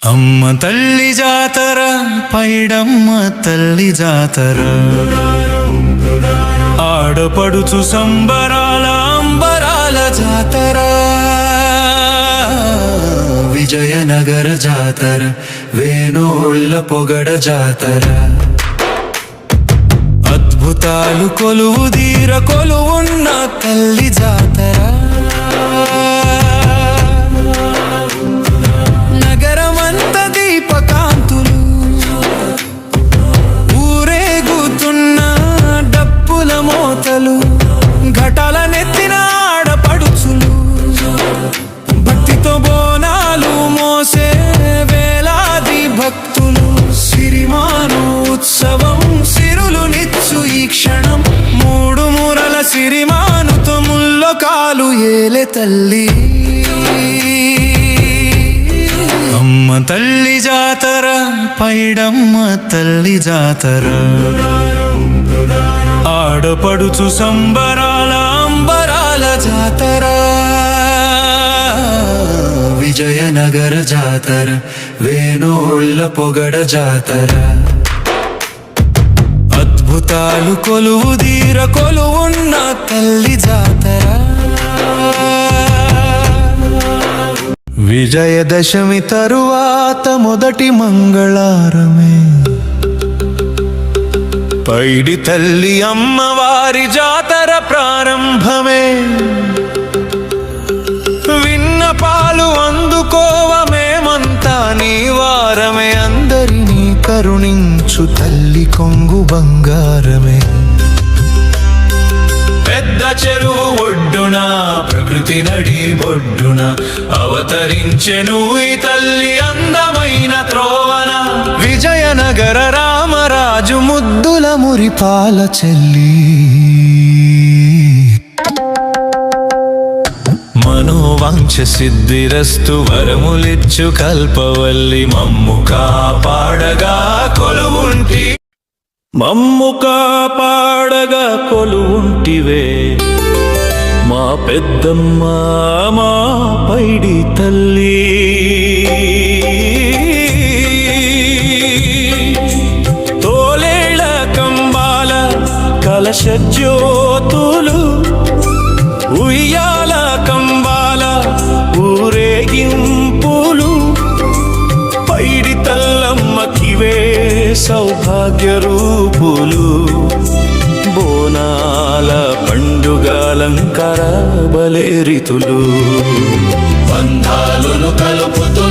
అమ్మ తల్లి జాతర పైడమ్మ తల్లి జాతర ఆడపడుచు సంబరాల అంబరాల జాతర విజయనగర జాతర వేణోళ్ళ పొగడ జాతర అద్భుతాలు కొలువు దీర కొలువున్న తల్లి జాతర ఘటాల నెత్తిన ఆడపడుచులు భక్తితో బోనాలు మోసే వేలాది భక్తులు సిరిమాను ఉత్సవం సిరులు నిచ్చు ఈ క్షణం మూడు మూరల సిరిమానుతో ముల్లోకాలు ఏలే తల్లి అమ్మ తల్లి జాతర పైడమ్మ తల్లి జాతర ఆడపడుచు సంబరాల అంబరాల జాతర విజయనగర జాతర వేణోళ్ళ పొగడ జాతర అద్భుతాలు కొలువు దీర కొలువున్న తల్లి జాతర విజయదశమి తరువాత మొదటి మంగళారమే పైడి తల్లి అమ్మవారి జాతర ప్రారంభమే విన్నపాలు అందుకోవమేమంతా నీ వారమే అందరినీ కరుణించు తల్లి కొంగు బంగారమే పెద్ద చెరువు ఒడ్డున ప్రకృతి నడి బొడ్డున అవతరించెను ఈ తల్లి అందమైన త్రోవన విజయనగర రామరాజు ముద్దుల మురిపాల చెల్లి మనోవాంఛ సిద్ధిరస్తు వరములిచ్చు కల్పవల్లి మమ్ము కాపాడగా కొలువుంటి మమ్ము కాపాడగా కొలువుంటివే మా పెద్దమ్మ మా పైడి తల్లి తోలేళ్ళ కంబాల కలశ జ్యోతులు ఉయ్యాల కంబాల ఊరేగింపులు పైడి తల్లమ్మకివే సౌభాగ్య రూపులు బోనాల పండుగలంకర బలేరితులు బంధాలను కలుపుతూ